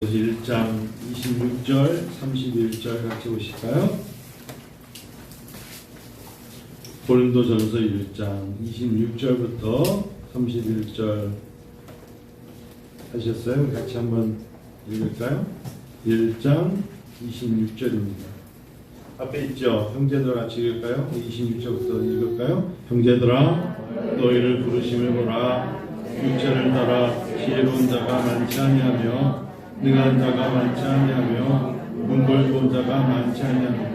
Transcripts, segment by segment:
1장 26절, 31절 같이 보실까요? 고린도전서 1장 26절부터 31절 하셨어요? 같이 한번 읽을까요? 1장 26절입니다. 앞에 있죠? 형제들 같이 읽을까요? 26절부터 읽을까요? 형제들아 너희를 부르심을 보라. 육체를 따라 지혜로운 자가 많지 아니하며 능한 자가 많지 아니하며 문벌 자가 많지 아니하며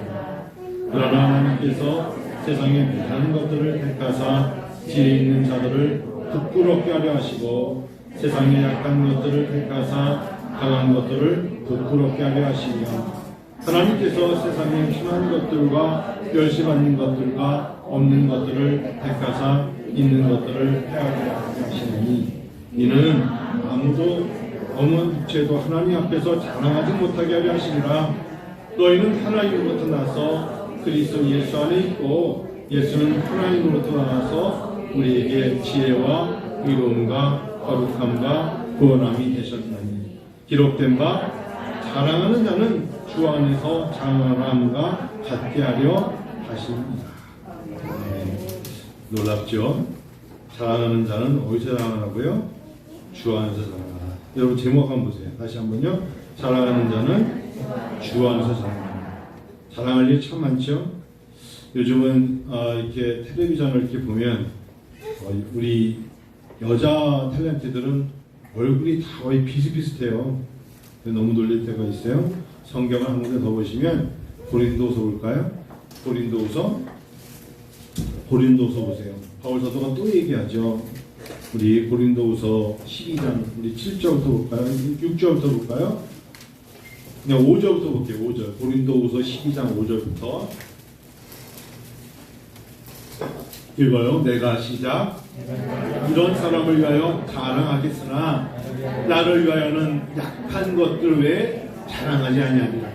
그러나 하나님께서 세상에 못하는 것들을 택하사 지혜 있는 자들을 부끄럽게 하려 하시고 세상에 약한 것들을 택하사 강한 것들을 부끄럽게 하려 하시며 하나님께서 세상에 힘한 것들과 멸시받는 것들과 없는 것들을 택하사 있는 것들을 폐하게 하시느니 이는 아무도 어느 육체도 하나님 앞에서 자랑하지 못하게 하려 하시니라. 너희는 하나님으로부터 나서 그리스도 예수 안에 있고 예수는 하나님으로부터 나와서 우리에게 지혜와 의로움과 거룩함과 구원함이 되셨나니 기록된 바 자랑하는 자는 주 안에서 자랑함과 같게 하려 하십니다. 놀랍죠? 자랑하는 자는 어디서 자랑하라고요? 주 안에서 자랑하라. 여러분 제목 한번 보세요. 다시 한번요. 자랑하는 자는 주 안에서 자랑한다. 자랑할 일 참 많죠. 요즘은 이렇게 텔레비전을 이렇게 보면 우리 여자 탤런트들은 얼굴이 다 거의 비슷비슷해요. 너무 놀릴 때가 있어요. 성경을 한 군데 더 보시면 고린도서 볼까요? 고린도서 보세요. 바울 사도가 또 얘기하죠. 우리 고린도후서 12장 우리 7절부터 볼까요? 6절부터 볼까요? 그냥 5절부터 볼게요. 5절. 고린도후서 12장 5절부터 읽어요. 내가 시작. 이런 사람을 위하여 자랑하겠으나 나를 위하여는 약한 것들 외에 자랑하지 아니하리라.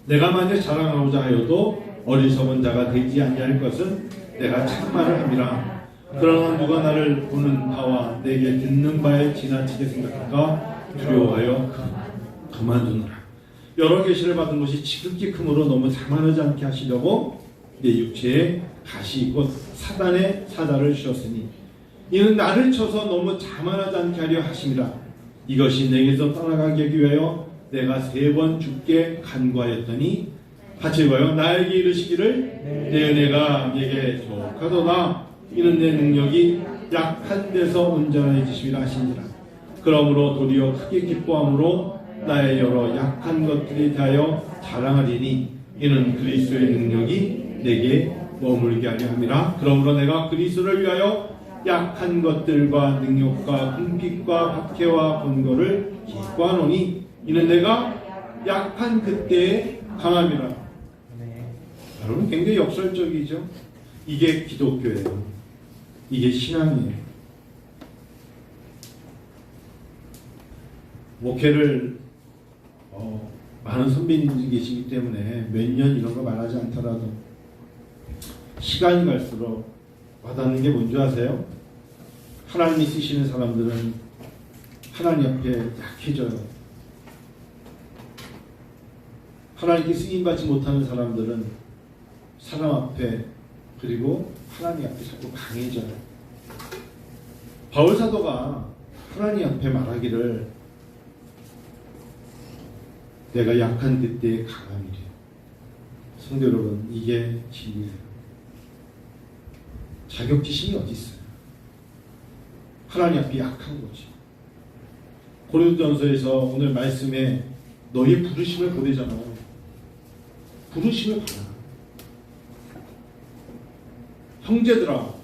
내가 만약 자랑하고자 하여도 어리석은 자가 되지 아니할 것은 내가 참말을 함이라. 그러나 누가 나를 보는 바와 내게 듣는 바에 지나치게 생각할까 두려워하여 그만두느라. 여러 계시를 받은 것이 지극히 크므로 너무 자만하지 않게 하시려고 내 육체에 가시 곧 사단의 사자를 주셨으니 이는 나를 쳐서 너무 자만하지 않게 하려 하심이라. 이것이 내게서 떠나가게 하기 위하여 내가 3번 주께 간구하였더니 같이 읽어요. 나에게 이르시기를 내 은혜가 내게 족하도다. 이는 내 능력이 약한 데서 온전해지심이라 하시니라. 그러므로 도리어 크게 기뻐함으로 나의 여러 약한 것들에 대하여 자랑하리니 이는 그리스도의 능력이 내게 머물게 하려 함이라. 그러므로 내가 그리스도를 위하여 약한 것들과 능력과 궁핍과 박해와 번거를 기뻐하노니 이는 내가 약한 그때에 강함이라. 여러분 굉장히 역설적이죠. 이게 기독교예요. 이게 신앙이에요. 목회를 많은 선배님들이 계시기 때문에 몇 년 이런 거 말하지 않더라도 시간이 갈수록 와닿는 게 뭔지 아세요? 하나님이 쓰시는 사람들은 하나님 앞에 약해져요. 하나님께 쓰임받지 못하는 사람들은 사람 앞에 그리고 하나님 앞에 자꾸 강해져요. 바울 사도가 하나님 앞에 말하기를 내가 약한 그때의 강함이래요. 성도 여러분, 이게 진리예요. 자격지심이 어디 있어요? 하나님 앞에 약한 거지. 고린도전서에서 오늘 말씀에 너희 부르심을 보내잖아요. 부르심을 받아. 형제들아,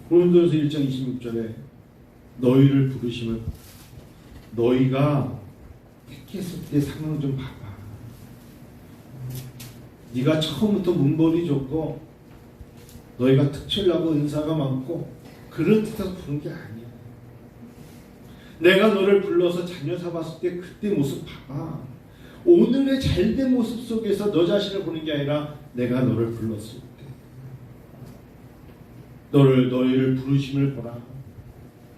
고린도전서 1장 26절에 너희를 부르심을 너희가 택했을 때 상황을 좀 봐봐. 네가 처음부터 문벌이 좋고 너희가 특출나고 은사가 많고 그런 뜻에서 부른 게 아니야. 내가 너를 불러서 자녀 삼았을 때 그때 모습 봐봐. 오늘의 잘된 모습 속에서 너 자신을 보는 게 아니라 내가 너를 불렀을 때 너희를 부르심을 보라.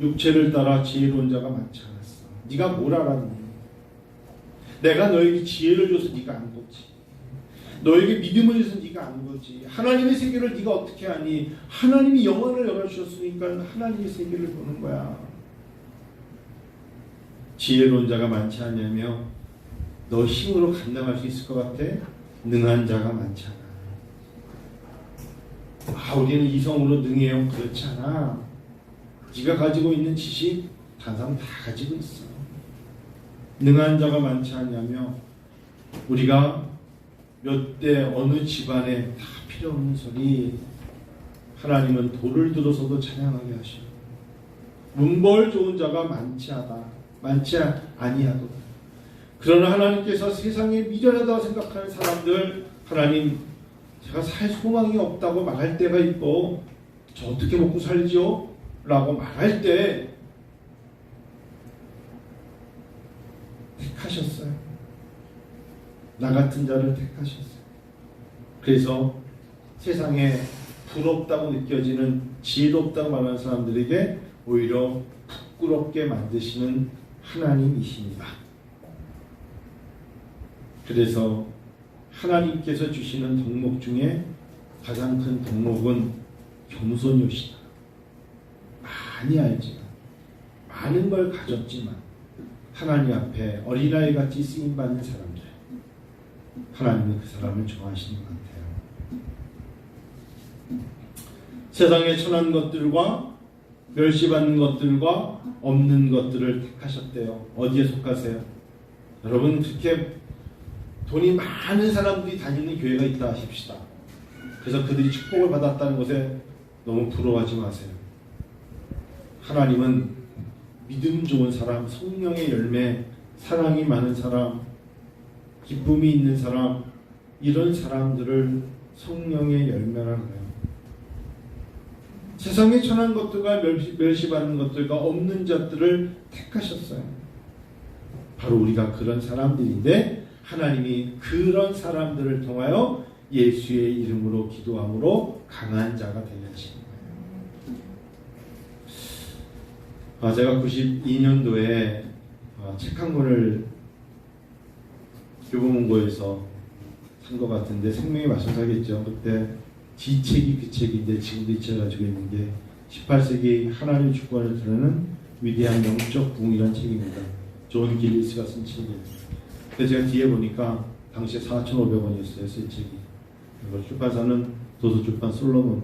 육체를 따라 지혜로운 자가 많지 않았어. 네가 뭘 알았니? 내가 너에게 지혜를 줘서 네가 안 보지. 너에게 믿음을 줘서 네가 안 보지. 하나님의 세계를 네가 어떻게 아니? 하나님이 영혼을 열어주셨으니까 하나님의 세계를 보는 거야. 지혜로운 자가 많지 않냐며 너 힘으로 감당할 수 있을 것 같아? 능한 자가 많지 않아. 우리는 이성으로 능해요. 그렇지 않아. 네가 가지고 있는 지식 다른 사람 다 가지고 있어. 능한 자가 많지 않냐며 우리가 몇 대 어느 집안에 다 필요 없는 소리. 하나님은 돌을 들어서도 찬양하게 하시고 문벌 좋은 자가 많지 아니하도다. 그러나 하나님께서 세상에 미련하다고 생각하는 사람들, 하나님 제가 살 소망이 없다고 말할 때가 있고 저 어떻게 먹고 살지요? 라고 말할 때 택하셨어요. 나 같은 자를 택하셨어요. 그래서 세상에 부럽다고 느껴지는 지혜롭다고 말하는 사람들에게 오히려 부끄럽게 만드시는 하나님이십니다. 그래서 하나님께서 주시는 덕목 중에 가장 큰 덕목은 겸손이시다. 많이 알지만 많은 걸 가졌지만 하나님 앞에 어린아이같이 쓰임받는 사람들, 하나님은 그 사람을 좋아하시는 것 같아요. 세상에 천한 것들과 멸시받는 것들과 없는 것들을 택하셨대요. 어디에 속하세요? 여러분 그렇게 돈이 많은 사람들이 다니는 교회가 있다 하십시다. 그래서 그들이 축복을 받았다는 것에 너무 부러워하지 마세요. 하나님은 믿음 좋은 사람, 성령의 열매, 사랑이 많은 사람, 기쁨이 있는 사람, 이런 사람들을 성령의 열매라는 거예요. 세상에 천한 것들과 멸시받는 것들과 없는 자들을 택하셨어요. 바로 우리가 그런 사람들인데 하나님이 그런 사람들을 통하여 예수의 이름으로 기도함으로 강한 자가 되게 하시는 거예요. 제가 92년도에 책 한 권을 교보문고에서 산 것 같은데 생명의 말씀사겠죠. 그때 뒤책이 그 책인데 지금도 이 책을 가지고 있는 게 18세기 하나님 주권을 드러내는 위대한 영적 부흥이라는 책입니다. 존 길리스가 쓴 책이에요. 근데 제가 뒤에 보니까 당시에 4,500원이었어요. 이 책이. 출판사는 도서출판 솔로몬.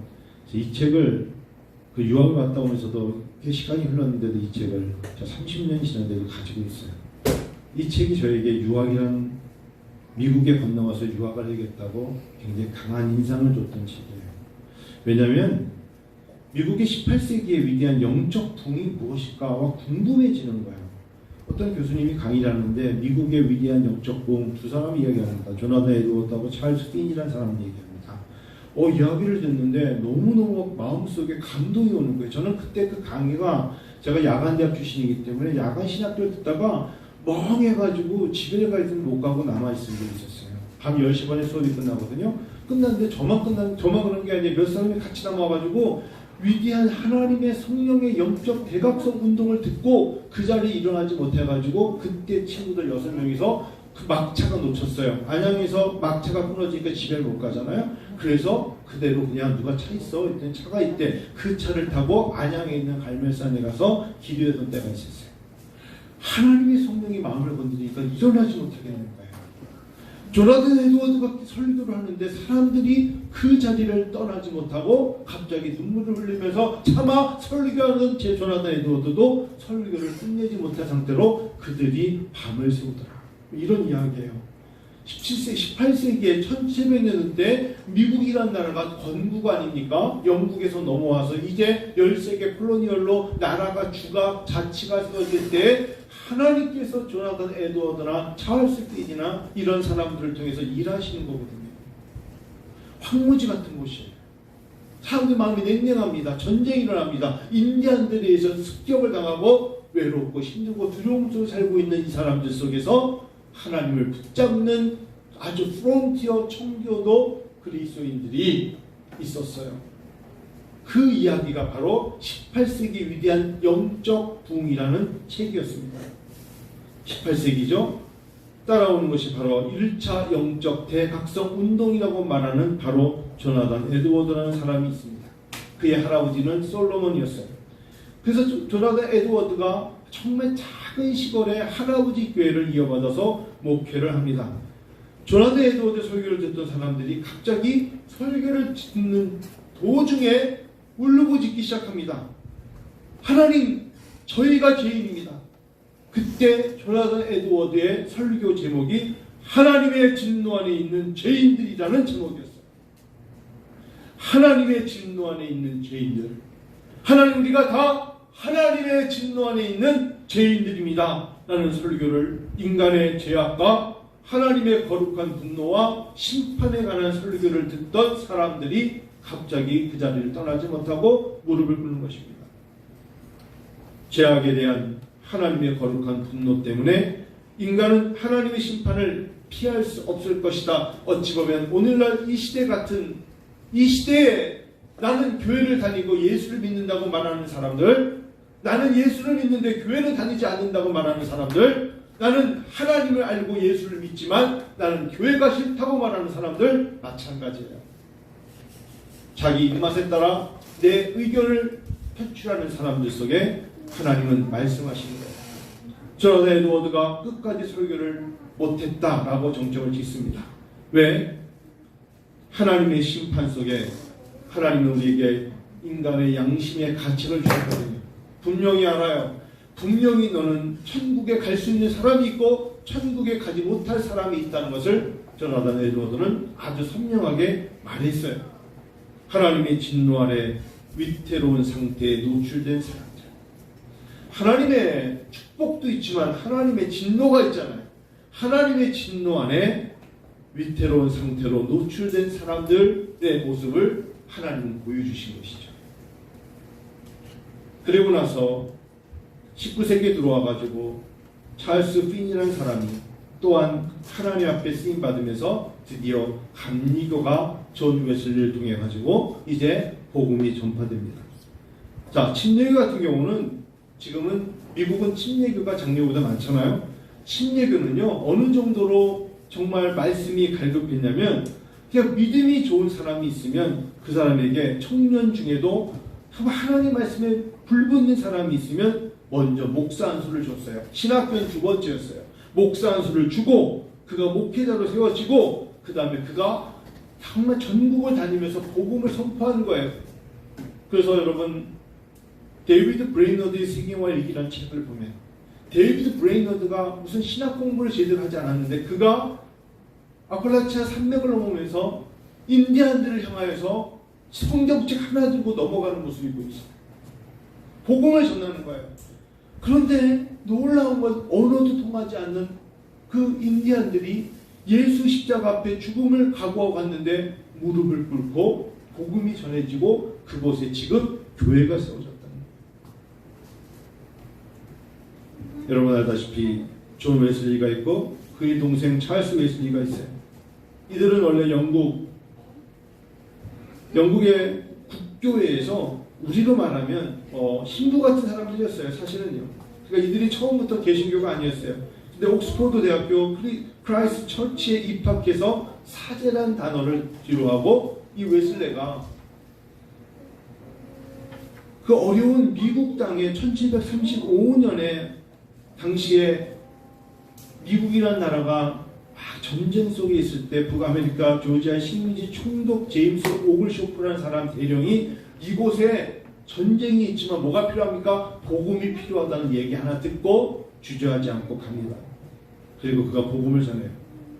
이 책을 그 유학을 갔다 오면서도 시간이 흘렀는데도 이 책을 30년이 지났는데도 가지고 있어요. 이 책이 저에게 유학이란 미국에 건너와서 유학을 하겠다고 굉장히 강한 인상을 줬던 책이에요. 왜냐하면 미국의 18세기의 위대한 영적 붕이 무엇일까와 궁금해지는 거예요. 어떤 교수님이 강의를 하는데 미국의 위대한 영적 붕 두 사람이 이야기합니다. 조나단 에드워드하고 찰스 핀이라는 사람이 얘기합니다. 이야기를 듣는데 너무너무 마음속에 감동이 오는 거예요. 저는 그때 그 강의가 제가 야간대학 출신이기 때문에 야간 신학교를 듣다가 멍해가지고 집에 가 있으면 못 가고 남아있은 적이 있었어요. 밤 10시 반에 수업이 끝나거든요. 끝났는데 저만 그런 게 아니라 몇 사람이 같이 남아가지고 위대한 하나님의 성령의 영적 대각성 운동을 듣고 그 자리에 일어나지 못해가지고 그때 친구들 6명이서 그 막차가 놓쳤어요. 안양에서 막차가 끊어지니까 집에 못 가잖아요. 그래서 그대로 그냥 누가 차 있어? 했더니 차가 있대. 그 차를 타고 안양에 있는 갈멜산에 가서 기도했던 때가 있었어요. 하나님의 성령이 마음을 건드리니까 일어나지 못하게 하는 거예요. 조나단 에드워드가 설교를 하는데 사람들이 그 자리를 떠나지 못하고 갑자기 눈물을 흘리면서 차마 설교하는 제 조나단 에드워드도 설교를 끝내지 못한 상태로 그들이 밤을 새우더라. 이런 이야기예요. 17세기, 18세기에 1700년 때 미국이란 나라가 건국 아닙니까? 영국에서 넘어와서 이제 13개 콜로니얼로 나라가 자치가 세워질 때 하나님께서 조나단 에드워드나 찰스 핀이나 이런 사람들을 통해서 일하시는 거거든요. 황무지 같은 곳이에요. 사람들 마음이 냉랭합니다. 전쟁이 일어납니다. 인디안들에 의해서 습격을 당하고 외롭고 힘들고 두려움 속에 살고 있는 이 사람들 속에서 하나님을 붙잡는 아주 프론티어 청교도 그리스도인들이 있었어요. 그 이야기가 바로 18세기 위대한 영적 부흥이라는 책이었습니다. 18세기죠. 따라오는 것이 바로 1차 영적 대각성 운동이라고 말하는 바로 조나단 에드워드라는 사람이 있습니다. 그의 할아버지는 솔로몬이었어요. 그래서 조나단 에드워드가 정말 작은 시골의 할아버지 교회를 이어받아서 목회를 합니다. 조나단 에드워드 설교를 듣던 사람들이 갑자기 설교를 듣는 도중에 울부짖기 시작합니다. 하나님, 저희가 죄인입니다. 그때 조나단 에드워드의 설교 제목이 하나님의 진노 안에 있는 죄인들이라는 제목이었어요. 하나님의 진노 안에 있는 죄인들. 하나님, 우리가 다 하나님의 진노 안에 있는 죄인들입니다. 라는 설교를, 인간의 죄악과 하나님의 거룩한 분노와 심판에 관한 설교를 듣던 사람들이 갑자기 그 자리를 떠나지 못하고 무릎을 꿇는 것입니다. 죄악에 대한 하나님의 거룩한 분노 때문에 인간은 하나님의 심판을 피할 수 없을 것이다. 어찌 보면 오늘날 이 시대 같은 이 시대에 나는 교회를 다니고 예수를 믿는다고 말하는 사람들, 나는 예수를 믿는데 교회는 다니지 않는다고 말하는 사람들, 나는 하나님을 알고 예수를 믿지만 나는 교회가 싫다고 말하는 사람들 마찬가지예요. 자기 입맛에 따라 내 의견을 표출하는 사람들 속에 하나님은 말씀하시는 거예요. 조나단 에드워드가 끝까지 설교를 못했다라고 정점을 짓습니다. 왜? 하나님의 심판 속에 하나님은 우리에게 인간의 양심의 가책을 주셨거든요. 분명히 알아요. 분명히 너는 천국에 갈 수 있는 사람이 있고 천국에 가지 못할 사람이 있다는 것을 조나단 에드워드는 아주 선명하게 말했어요. 하나님의 진노 아래 위태로운 상태에 노출된 사람들. 하나님의 축복도 있지만 하나님의 진노가 있잖아요. 하나님의 진노 안에 위태로운 상태로 노출된 사람들의 모습을 하나님은 보여주신 것이죠. 그리고 나서 19세기에 들어와가지고 찰스 핀이라는 사람이 또한 하나님 앞에 쓰임받으면서 드디어 감리교가 존 웨슬리를 통해 가지고 이제 복음이 전파됩니다. 자, 침례교 같은 경우는 지금은 미국은 침례교가 장례교보다 많잖아요. 침례교는요 어느 정도로 정말 말씀이 갈급했냐면 그냥 믿음이 좋은 사람이 있으면 그 사람에게 청년 중에도 하나님 말씀에 불붙는 사람이 있으면 먼저 목사 안수를 줬어요. 신학교는 두 번째였어요. 목사 안수를 주고 그가 목회자로 세워지고 그 다음에 그가 정말 전국을 다니면서 복음을 선포하는 거예요. 그래서 여러분 데이비드 브레이너드의 세계와 일기라는 책을 보면 데이비드 브레이너드가 무슨 신학 공부를 제대로 하지 않았는데 그가 아팔라치아 산맥을 넘으면서 인디안들을 향하여서 성경책 하나 들고 넘어가는 모습이 보였어요. 복음을 전하는 거예요. 그런데 놀라운 건 언어도 통하지 않는 그 인디안들이 예수 십자가 앞에 죽음을 각오하고 갔는데 무릎을 꿇고 복음이 전해지고 그곳에 지금 교회가 세워졌다는 거예요. 여러분 알다시피 존 웨슬리가 있고 그의 동생 찰스 웨슬리가 있어요. 이들은 원래 영국의 국교회에서 우리로 말하면 신부 같은 사람들이었어요. 사실은요. 그러니까 이들이 처음부터 개신교가 아니었어요. 근데 옥스포드 대학교 크라이스트 처치에 입학해서 사제란 단어를 뒤로하고 이 웨슬레가 그 어려운 미국 땅에 1735년에 당시에 미국이라는 나라가 막 전쟁 속에 있을 때 북아메리카 조지아 식민지 총독 제임스 오글쇼프라는 사람 대령이 이곳에 전쟁이 있지만 뭐가 필요합니까? 복음이 필요하다는 얘기 하나 듣고 주저하지 않고 갑니다. 그리고 그가 복음을 전해요.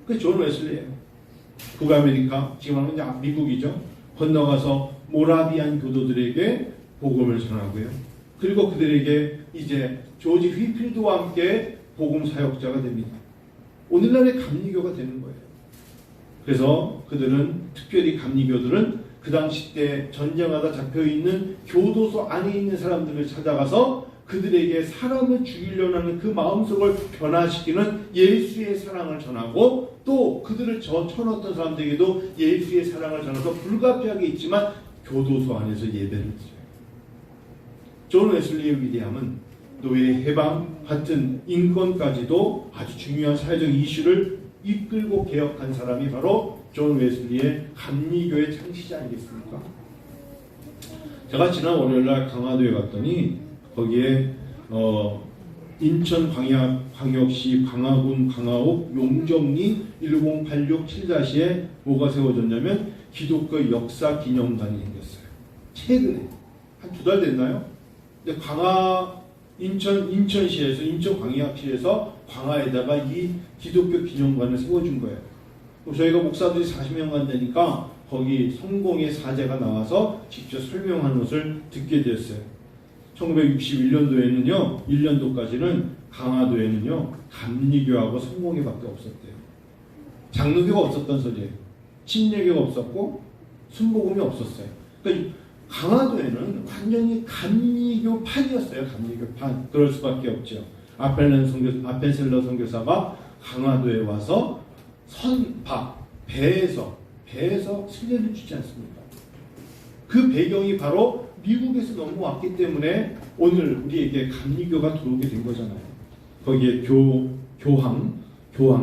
그게 존 웨슬리예요. 북아메리카, 지금 하면 미국이죠. 건너가서 모라비안 교도들에게 복음을 전하고요. 그리고 그들에게 이제 조지 휘필드와 함께 복음 사역자가 됩니다. 오늘날의 감리교가 되는 거예요. 그래서 그들은 특별히 감리교들은 그 당시 때 전쟁하다 잡혀있는 교도소 안에 있는 사람들을 찾아가서 그들에게 사람을 죽이려는 하는 그 마음속을 변화시키는 예수의 사랑을 전하고 또 그들을 쳐넣었던 사람들에게도 예수의 사랑을 전해서 불가피하게 있지만 교도소 안에서 예배를 드려요. 존 웨슬리의 위대함은 노예 해방 같은 인권까지도 아주 중요한 사회적 이슈를 이끌고 개혁한 사람이 바로 존 웨슬리의 감리교의 창시자 아니겠습니까? 제가 지난 월요일날 강화도에 갔더니 거기에 인천광역시 광화군 광화읍 용정리 1086 7-에 뭐가 세워졌냐면 기독교 역사 기념관이 생겼어요. 최근에 한 2달 됐나요? 근데 인천시에서 인천광역시에서 광화에다가 이 기독교 기념관을 세워준 거예요. 저희가 목사들이 40명간 되니까 거기 성공의 사제가 나와서 직접 설명하는 것을 듣게 되었어요. 1961년도에는요, 1년도까지는 강화도에는요, 감리교하고 성공회밖에 없었대요. 장로교가 없었던 소리예요. 침례교가 없었고 순복음이 없었어요. 그러니까 강화도에는 완전히 감리교판이었어요. 감리교판. 그럴 수밖에 없죠. 아펜셀러 선교사가 강화도에 와서 배에서 순례를 주지 않습니까? 그 배경이 바로 미국에서 넘어왔기 때문에 오늘 우리에게 감리교가 들어오게 된 거잖아요. 거기에 교황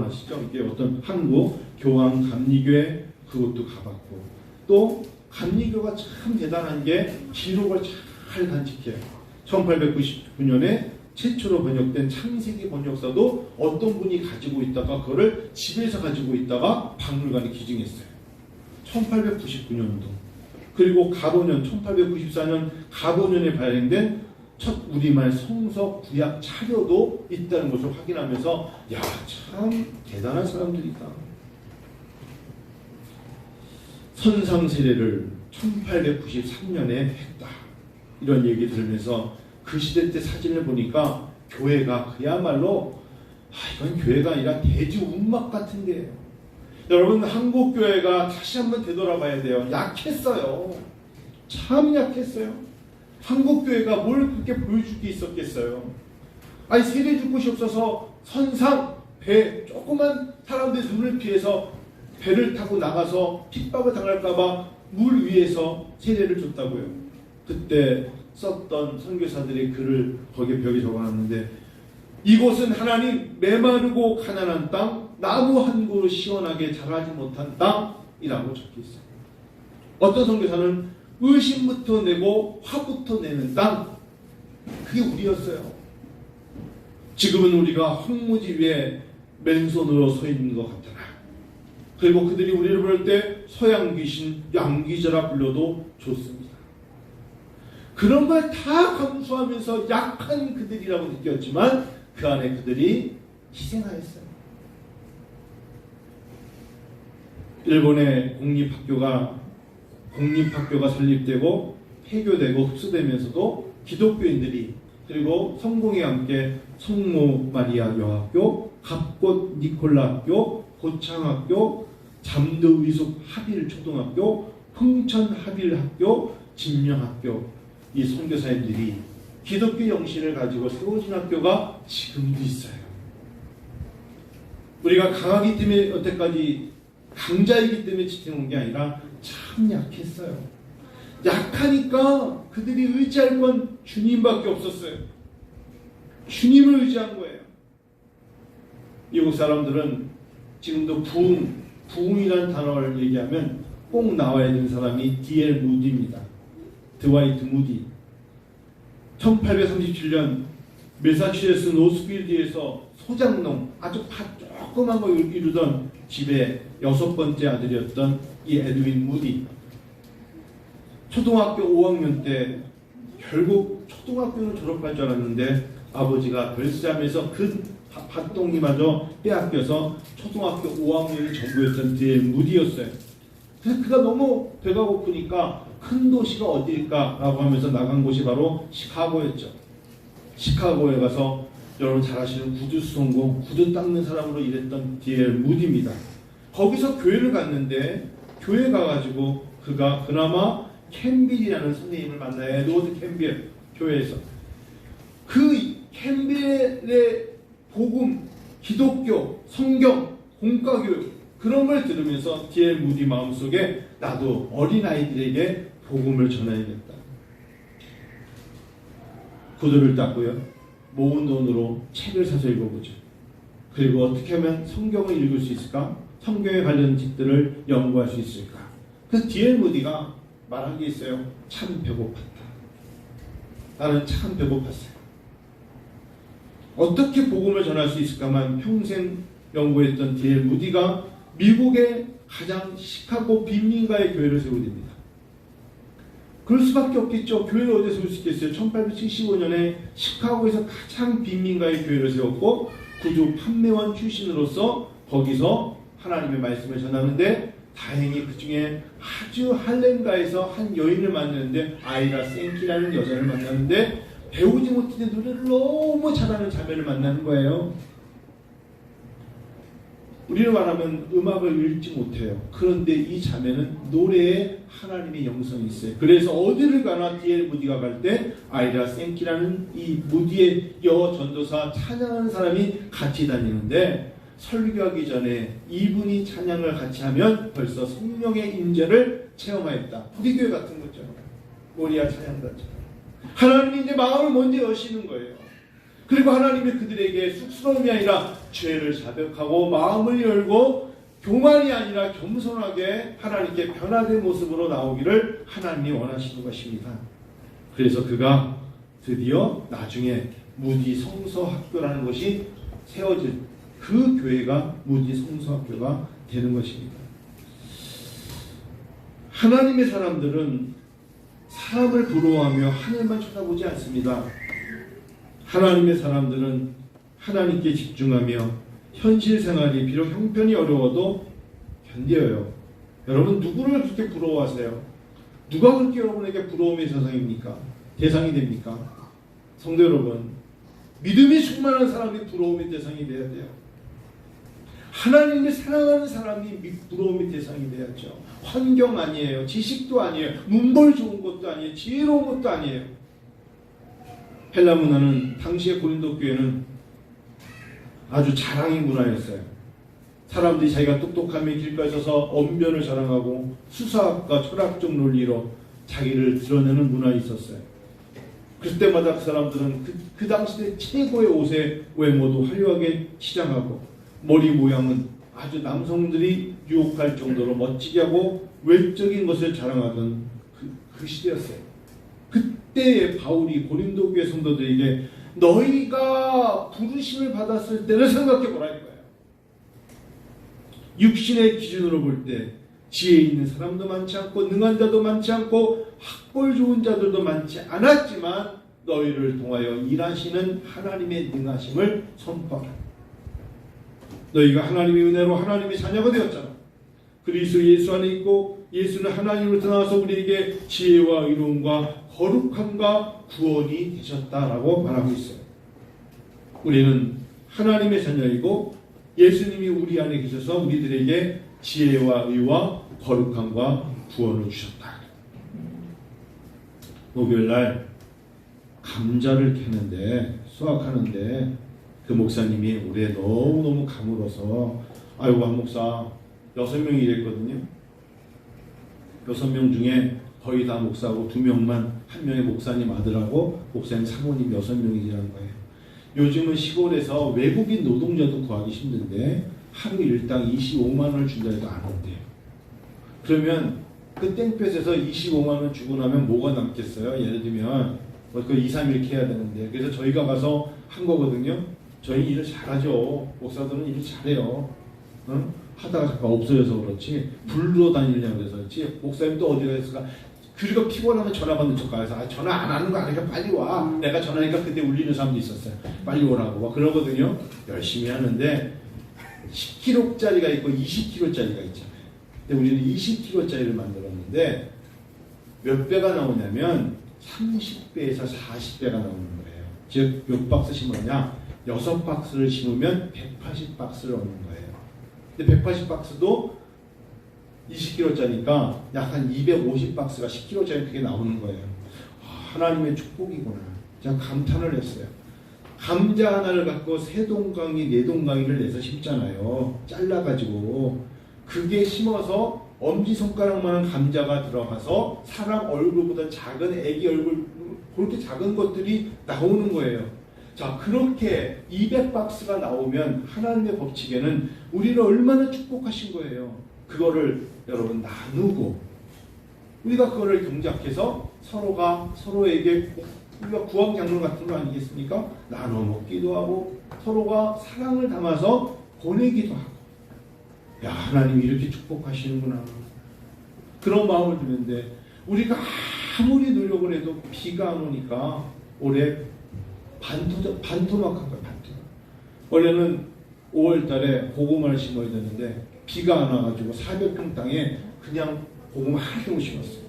아시죠? 이게 어떤 한국 교황 감리교회 그것도 가봤고, 또 감리교가 참 대단한 게 기록을 잘 간직해요. 1899년에 최초로 번역된 창세기 번역서도 어떤 분이 가지고 있다가 그거를 집에서 가지고 있다가 박물관에 기증했어요. 1899년도. 그리고 가보년 1894년 가보년에 발행된 첫 우리말 성서 구약 자료도 있다는 것을 확인하면서 야, 참 대단한 사람들이다. 선상세례를 1893년에 했다. 이런 얘기 들으면서 그 시대 때 사진을 보니까 교회가 그야말로 이건 교회가 아니라 대지운막 같은 데예요. 여러분, 한국 교회가 다시 한번 되돌아봐야 돼요. 약했어요. 참 약했어요. 한국 교회가 뭘 그렇게 보여줄 게 있었겠어요. 아니, 세례 줄 곳이 없어서 선상 배 조그만 사람들 눈을 피해서 배를 타고 나가서 핍박을 당할까봐 물 위에서 세례를 줬다고요. 그때 썼던 선교사들의 글을 거기에 벽에 적어놨는데, 이곳은 하나님 메마르고 가난한 땅, 나무 한 그루 시원하게 자라지 못한 땅이라고 적혀있어요. 어떤 선교사는 의심부터 내고 화부터 내는 땅, 그게 우리였어요. 지금은 우리가 황무지 위에 맨손으로 서 있는 것 같잖아. 그리고 그들이 우리를 부를 때 서양 귀신, 양귀자라 불러도 좋습니다. 그런 걸 다 감수하면서 약한 그들이라고 느꼈지만 그 안에 그들이 희생하였어요. 일본의 공립학교가 설립되고 폐교되고 흡수되면서도 기독교인들이, 그리고 성공회 함께 성모 마리아 여학교, 갑곶 니콜라 학교, 고창학교, 잠도 위숙 하빌 초등학교, 풍천 하빌 학교, 진명학교, 이 선교사님들이 기독교 영신을 가지고 세워진 학교가 지금도 있어요. 우리가 강하기 때문에 여태까지 강자이기 때문에 지켜온 게 아니라 참 약했어요. 약하니까 그들이 의지할 건 주님밖에 없었어요. 주님을 의지한 거예요. 미국 사람들은 지금도 부흥이라는 단어를 얘기하면 꼭 나와야 되는 사람이 D.L. 무디입니다. 드와이트 무디. 1837년 매사추세츠 노스필드에서 소장농, 아주 조그만 거 이루던 집의 6번째 아들이었던 이 에드윈 무디. 초등학교 5학년 때 결국 초등학교는 졸업할 줄 알았는데 아버지가 별세하면서 그 밭동이마저 빼앗겨서 초등학교 5학년이 전부였던 D.L. 무디였어요. 그래서 그가 너무 배가 고프니까 큰 도시가 어디일까라고 하면서 나간 곳이 바로 시카고였죠. 시카고에 가서 여러분 잘 아시는 구두 수송공, 구두 닦는 사람으로 일했던 D.L. 무디입니다. 거기서 교회를 갔는데, 교회 가가지고 그가 그나마 캠빌이라는 선생님을 만나요. 에드워드 캠빌 교회에서. 그 캠빌의 복음, 기독교, 성경, 공과교육, 그런 걸 들으면서 D.L. 무디 마음속에 나도 어린아이들에게 복음을 전해야겠다. 구두를 닦고요. 모은 돈으로 책을 사서 읽어보죠. 그리고 어떻게 하면 성경을 읽을 수 있을까? 성경에 관련 책들을 연구할 수 있을까? 그래서 D.L. 무디가 말한 게 있어요. 참 배고팠다. 나는 참 배고팠어요. 어떻게 복음을 전할 수 있을까만 평생 연구했던 D.L. 무디가 미국의 가장 시카고 빈민가의 교회를 세우게 됩니다. 그럴 수밖에 없겠죠. 교회를 어디에 세울 수 있겠어요? 1875년에 시카고에서 가장 빈민가의 교회를 세웠고 구두 판매원 출신으로서 거기서 하나님의 말씀을 전하는데 다행히 그 중에 아주 할렘가에서 한 여인을 만나는데 아이라 생키라는 여자를 만나는데 배우지 못했던 노래를 너무 잘하는 자매를 만나는 거예요. 우리는 말하면 음악을 읽지 못해요. 그런데 이 자매는 노래에 하나님의 영성이 있어요. 그래서 어디를 가나 D.L. 무디가 갈 때 아이라 생키라는 이 무디의 여 전도사 찬양하는 사람이 같이 다니는데 설교하기 전에 이분이 찬양을 같이 하면 벌써 성령의 임재를 체험하였다. 우리 교회 같은 거죠. 모리아 찬양단처럼. 하나님이 이제 마음을 먼저 여시는 거예요. 그리고 하나님이 그들에게 쑥스러움이 아니라 죄를 자백하고 마음을 열고 교만이 아니라 겸손하게 하나님께 변화된 모습으로 나오기를 하나님이 원하시는 것입니다. 그래서 그가 드디어 나중에 무디 성서학교라는 것이 세워질 그 교회가 무디 성서학교가 되는 것입니다. 하나님의 사람들은 사람을 부러워하며 하늘만 쳐다보지 않습니다. 하나님의 사람들은 하나님께 집중하며 현실 생활이 비록 형편이 어려워도 견뎌요. 여러분 누구를 그렇게 부러워하세요? 누가 그렇게 여러분에게 부러움의 대상이 됩니까? 성도 여러분, 믿음이 충만한 사람이 부러움의 대상이 돼야 돼요. 하나님을 사랑하는 사람이 부러움의 대상이 돼야죠. 환경 아니에요. 지식도 아니에요. 문벌 좋은 것도 아니에요. 지혜로운 것도 아니에요. 헬라 문화는 당시의 고린도 교회는 아주 자랑의 문화였어요. 사람들이 자기가 똑똑하며 길가에 서서 언변을 자랑하고 수사학과 철학적 논리로 자기를 드러내는 문화가 있었어요. 그때마다 그 사람들은 그 당시의 최고의 옷의 외모도 화려하게 치장하고 머리 모양은 아주 남성들이 유혹할 정도로 멋지게 하고 외적인 것을 자랑하던 그 시대였어요. 그때의 바울이 고린도 교회 성도들에게 너희가 부르심을 받았을 때를 생각해 보라는 거예요. 육신의 기준으로 볼 때 지혜 있는 사람도 많지 않고 능한 자도 많지 않고 학벌 좋은 자들도 많지 않았지만 너희를 통하여 일하시는 하나님의 능하심을 선포하라. 너희가 하나님의 은혜로 하나님의 자녀가 되었잖아. 그리스도 예수 안에 있고 예수는 하나님으로부터 나와서 우리에게 지혜와 의로움과 거룩함과 구원이 되셨다라고 말하고 있어요. 우리는 하나님의 자녀이고 예수님이 우리 안에 계셔서 우리들에게 지혜와 의와 거룩함과 구원을 주셨다. 목요일날 감자를 캐는데 수확하는데 그 목사님이 올해 너무너무 가물어서 아이고 한 목사 6명이 일했거든요. 6명 중에 거의 다 목사고 2명만 한 명의 목사님 아들하고 목사님 사모님 6명이 일한 거예요. 요즘은 시골에서 외국인 노동자도 구하기 힘든데 하루 일당 25만 원을 준다 해도 안 온대요. 그러면 그 땡볕에서 25만 원 주고 나면 뭐가 남겠어요? 예를 들면 그 2, 3일 해야 되는데 그래서 저희가 가서 한 거거든요. 저희 일을 잘하죠. 목사들은 일을 잘해요. 응? 하다가 잠깐 없어져서 그렇지 불러 다니려고 해서 그렇지 목사님 또 어디가 있을까? 그리고 피곤하면 전화 받는 척 가서 전화 안 하는 거 아니까 빨리 와. 내가 전화하니까 그때 울리는 사람도 있었어요. 빨리 오라고 막 그러거든요. 열심히 하는데 10kg짜리가 있고 20kg짜리가 있잖아요. 근데 우리는 20kg짜리를 만들었는데 몇 배가 나오냐면 30배에서 40배가 나오는 거예요. 즉 몇 박스 심으냐 6박스를 심으면 180박스를 얻는 거예요. 근데 180박스도 20kg짜리니까 약 한 250박스가 10kg짜리 그게 나오는 거예요. 하나님의 축복이구나. 제가 감탄을 했어요. 감자 하나를 갖고 3동강이 4동강이를 내서 심잖아요. 잘라가지고 그게 심어서 엄지손가락만한 감자가 들어가서 사람 얼굴보다 작은 애기 얼굴 그렇게 작은 것들이 나오는 거예요. 자, 그렇게 200박스가 나오면 하나님의 법칙에는 우리를 얼마나 축복하신 거예요. 그거를 여러분 나누고 우리가 그거를 경작해서 서로가 서로에게 우리가 구황작물 같은 거 아니겠습니까? 나눠 먹기도 하고 서로가 사랑을 담아서 보내기도 하고, 야, 하나님이 이렇게 축복하시는구나, 그런 마음을 드는데 우리가 아무리 노력을 해도 비가 안 오니까 올해 반토막한 거예요. 반토막. 원래는 5월 달에 고구마를 심어야 되는데 비가 안 와가지고 400평 땅에 그냥 고구마 한 평을 심었어요.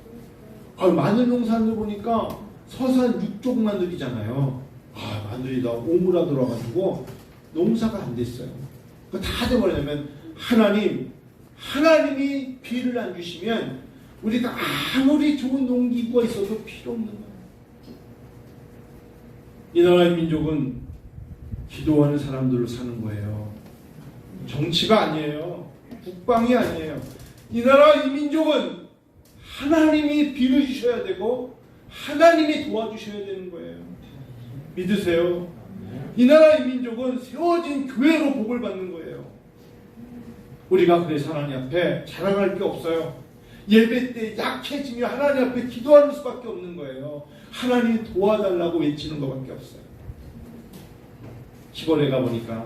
마늘 농사를 보니까 서산 6쪽 마늘이잖아요. 마늘이 다 오므라들어가지고 농사가 안 됐어요. 다 돼버리냐면 하나님이 비를 안 주시면 우리가 아무리 좋은 농기구가 있어도 필요 없는 거예요. 이 나라의 민족은 기도하는 사람들로 사는 거예요. 정치가 아니에요. 국방이 아니에요. 이 나라 이 민족은 하나님이 비를 주셔야 되고 하나님이 도와주셔야 되는 거예요. 믿으세요? 이 나라 이 민족은 세워진 교회로 복을 받는 거예요. 우리가 그래서 하나님 앞에 자랑할 게 없어요. 예배 때 약해지며 하나님 앞에 기도하는 수밖에 없는 거예요. 하나님 도와달라고 외치는 것밖에 없어요. 시골에 가보니까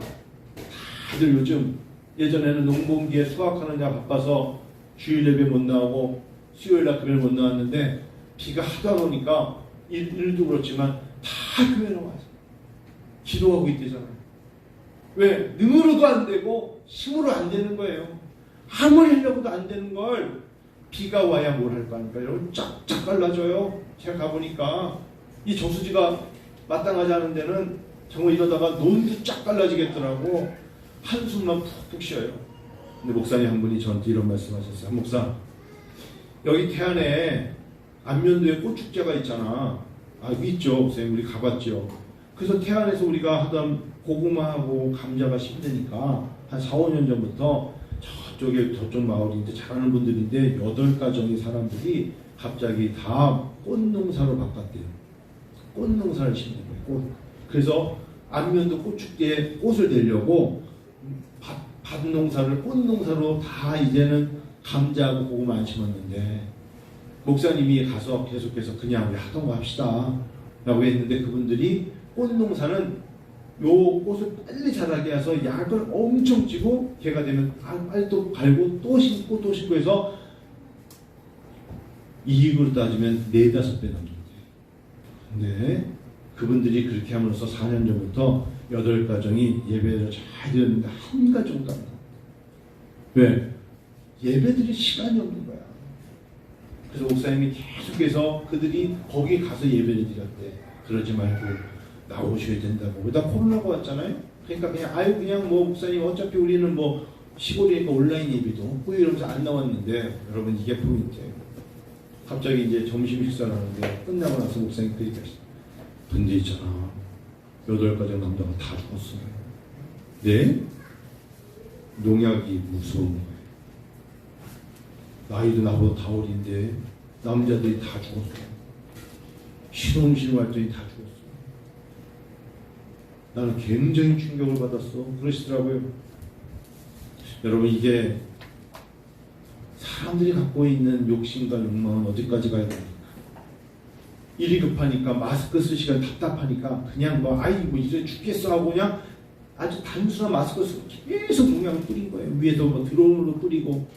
다들 요즘, 예전에는 농번기에 수확하느냐 바빠서 주일 예배 못 나오고 수요일날 금요일 못 나왔는데 비가 하도 안 오니까 일도 그렇지만 다 교회로 와서 기도하고 있대잖아요. 왜? 능으로도 안 되고 힘으로 안 되는 거예요. 아무리 하려고도 안 되는 걸 비가 와야 뭘 할 거 아닙니까? 여러분, 쫙쫙 갈라져요. 제가 가보니까 이 저수지가 마땅하지 않은 데는 정말 이러다가 논도 쫙 갈라지겠더라고. 한숨만 푹푹 쉬어요. 근데 목사님 한 분이 저한테 이런 말씀하셨어요. 목사, 여기 태안에 안면도에 꽃축제가 있잖아. 있죠. 목사님, 우리 가봤죠. 그래서 태안에서 우리가 하던 고구마하고 감자가 심으니까 한 4, 5년 전부터 저쪽 마을인데 잘하는 분들인데 8가정의 사람들이 갑자기 다 꽃농사로 바꿨대요. 꽃농사를 심는 거예요. 꽃. 그래서 안면도 꽃축제에 꽃을 내려고 밭농사를 꽃농사로 다 이제는 감자하고 고구마 안 심었는데, 목사님이 가서 계속해서 그냥 우리 하던 거 합시다 라고 했는데, 그분들이 꽃농사는 요 꽃을 빨리 자라게 해서 약을 엄청 찌고 개가 되면 빨리 또 갈고 또 심고 또 심고 해서 이익으로 따지면 4-5배 남는 거예요. 근데 그분들이 그렇게 함으로써 4년 전부터 8가정이 예배를 잘 드렸는데 한 가정도 안 나와. 왜? 예배드릴 시간이 없는 거야. 그래서 목사님이 계속해서 그들이 거기 가서 예배를 드렸대. 그러지 말고 나오셔야 된다고. 나 코로나가 왔잖아요. 그러니까 그냥 뭐 목사님 어차피 우리는 뭐 시골이니까 온라인 예배도 없고 이러면서 안 나왔는데, 여러분 이게 포인트예요. 갑자기 이제 점심 식사를 하는데 끝나고 나서 목사님 그 얘기하시죠. 근데 있잖아, 8가정 남자가 다 죽었어요. 네? 농약이 무서운 거예요. 나이도 나보다 다 어린데 남자들이 다 죽었어요. 신혼신고 했더니 다 죽었어요. 나는 굉장히 충격을 받았어. 그러시더라고요. 여러분, 이게 사람들이 갖고 있는 욕심과 욕망은 어디까지 가야 됩니까? 일이 급하니까 마스크 쓸 시간 답답하니까 그냥 뭐 이제 죽겠어 하고 그냥 아주 단순한 마스크 쓰고 계속 농약을 뿌린 거예요. 위에서 뭐 드론으로 뿌리고,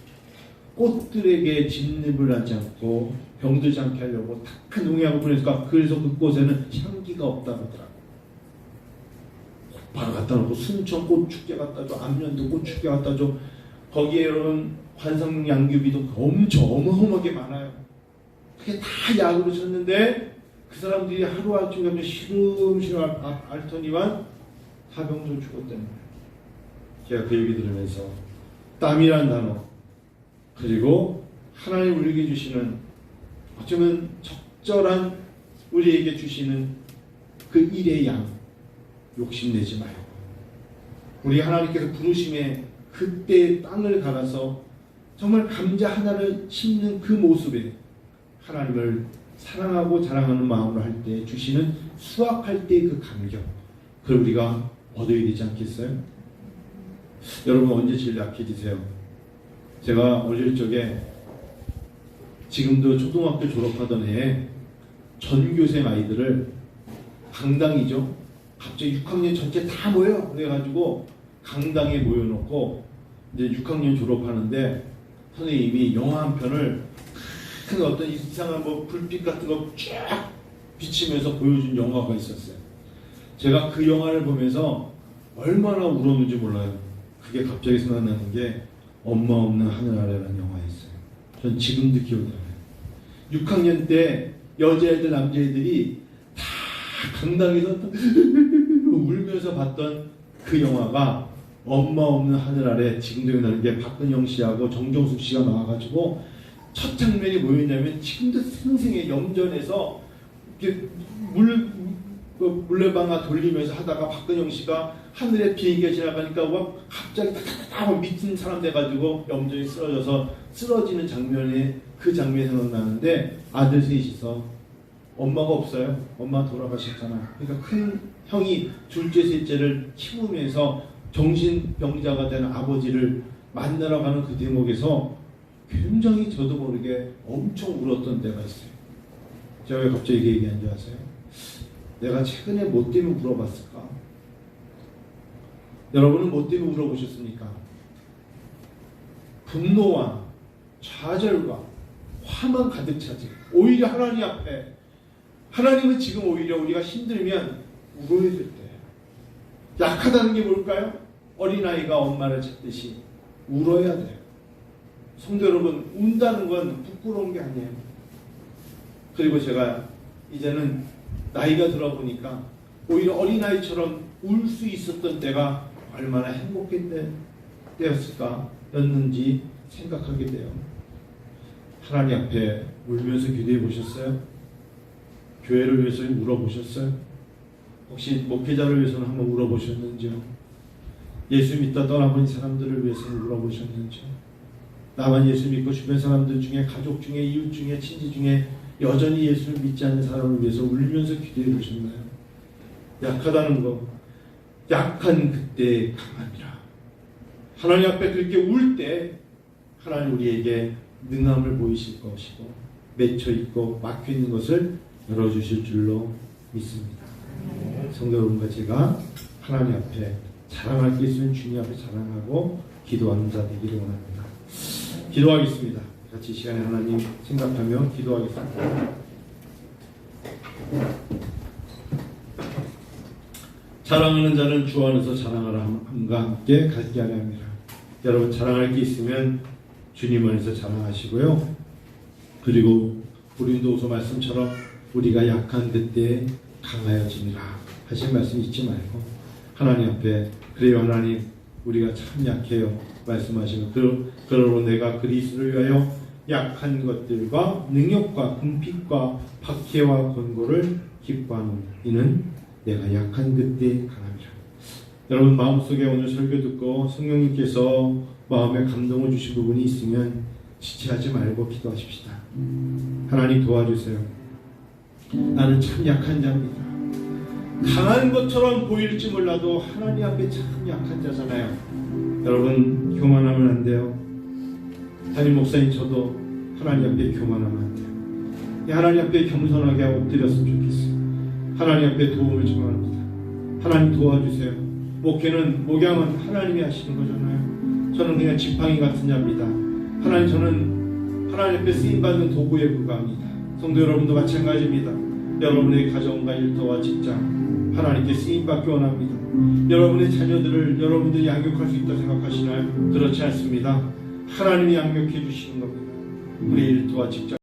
꽃들에게 진입을 하지 않고 병들지 않게 하려고 탁한 농약을 뿌리니까 그래서 그 꽃에는 향기가 없다고 하더라고요. 바로 갖다 놓고 순천 꽃축제 갖다 줘, 안면도 꽃축제 갖다 줘. 거기에 여러분 관상 양귀비도 엄청 어마어마하게 많아요. 그게 다 약으로 쳤는데 그 사람들이 하루아침에 시름시름 앓더니만 다 병들어 죽었다는 거예요. 제가 그 얘기 들으면서 땀이란 단어, 그리고 하나님 우리에게 주시는 어쩌면 적절한 우리에게 주시는 그 일의 양, 욕심내지 말고 우리 하나님께서 부르심에 그때 땅을 갈아서 정말 감자 하나를 심는 그 모습에 하나님을 사랑하고 자랑하는 마음으로 할 때 주시는 수확할 때 그 감격, 그걸 우리가 얻어야 되지 않겠어요? 여러분 언제 제일 약해지세요? 제가 어릴 적에 지금도 초등학교 졸업하던 해에 전교생 아이들을 강당이죠. 갑자기 6학년 전체 다 모여 그래가지고 강당에 모여놓고 이제 6학년 졸업하는데 선생님이 영화 한 편을 큰 어떤 이상한 뭐 불빛 같은 거 쫙 비치면서 보여준 영화가 있었어요. 제가 그 영화를 보면서 얼마나 울었는지 몰라요. 그게 갑자기 생각나는 게 엄마 없는 하늘 아래라는 영화였어요. 전 지금도 기억이 나요. 6학년 때 여자애들 남자애들이 다 강당에서 울면서 봤던 그 영화가 엄마 없는 하늘 아래. 지금도 기억나는 게 박근영 씨하고 정정숙 씨가 나와가지고 첫 장면이 뭐였냐면 지금도 생생해. 염전에서 이렇게 물레방아 돌리면서 하다가 박근영 씨가 하늘에 비행기가 지나가니까 막 갑자기 딱 미친 사람 돼가지고 염전이 쓰러져서 쓰러지는 장면에 그 장면이 생각나는데 아들 셋이서 엄마가 없어요. 엄마 돌아가셨잖아. 그러니까 큰 형이 둘째 셋째를 키우면서 정신병자가 된 아버지를 만나러 가는 그 대목에서 굉장히 저도 모르게 엄청 울었던 때가 있어요. 제가 왜 갑자기 이게 얘기한 줄 아세요? 내가 최근에 뭐 때문에 울어봤을까? 여러분은 뭐 때문에 울어보셨습니까? 분노와 좌절과 화만 가득 차지. 오히려 하나님 앞에, 하나님은 지금 오히려 우리가 힘들면 울어야 될 때. 약하다는 게 뭘까요? 어린아이가 엄마를 찾듯이 울어야 돼요. 성도 여러분, 운다는 건 부끄러운 게 아니에요. 그리고 제가 이제는 나이가 들어보니까 오히려 어린아이처럼 울 수 있었던 때가 얼마나 행복했던 때였을까였는지 생각하게 돼요. 하나님 앞에 울면서 기도해 보셨어요? 교회를 위해서 울어보셨어요? 혹시 목회자를 위해서는 한번 울어보셨는지요? 예수 믿다 떠나버린 사람들을 위해서는 울어보셨는지요? 나만 예수 믿고 주변 사람들 중에, 가족 중에, 이웃 중에, 친지 중에 여전히 예수를 믿지 않는 사람을 위해서 울면서 기도해 보셨나요? 약하다는 거, 약한 그때 강함이라. 하나님 앞에 그렇게 울 때 하나님 우리에게 능함을 보이실 것이고 맺혀 있고 막혀 있는 것을 열어주실 줄로 믿습니다. 성도 여러분과 제가 하나님 앞에 자랑할 게 있으면 주님 앞에 자랑하고 기도하는 자 되기를 원합니다. 기도하겠습니다. 같이 이 시간에 하나님 생각하며 기도하겠습니다. 자랑하는 자는 주 안에서 자랑하라 함과 함께 가지게 하려 합니다. 여러분 자랑할 게 있으면 주님 안에서 자랑하시고요. 그리고 고린도후서 말씀처럼 우리가 약한 그때 강하여지니라 하신 말씀 잊지 말고 하나님 앞에 그래요 하나님 우리가 참 약해요 말씀하시고 그러므로 내가 그리스도를 위하여 약한 것들과 능력과 궁핍과 박해와 권고를 기뻐하노니 이는 내가 약한 그때 강함이라. 여러분 마음속에 오늘 설교 듣고 성령님께서 마음에 감동을 주신 부분이 있으면 지체하지 말고 기도하십시다. 하나님 도와주세요. 나는 참 약한 자입니다. 강한 것처럼 보일지 몰라도 하나님 앞에 참 약한 자잖아요. 여러분 교만하면 안 돼요. 담임 목사님 저도 하나님 앞에 교만하면 안 돼요. 하나님 앞에 겸손하게 엎드렸으면 좋겠어요. 하나님 앞에 도움을 청합니다. 하나님 도와주세요. 목양은 하나님이 하시는 거잖아요. 저는 그냥 지팡이 같은 자입니다. 하나님 저는 하나님 앞에 쓰임받는 도구에 불과합니다. 성도 여러분도 마찬가지입니다. 여러분의 가정과 일터와 직장 하나님께 쓰임받기 원합니다. 여러분의 자녀들을 여러분들이 양육할 수 있다고 생각하시나요? 그렇지 않습니다. 하나님이 양육해 주시는 겁니다. 우리 일터와 직장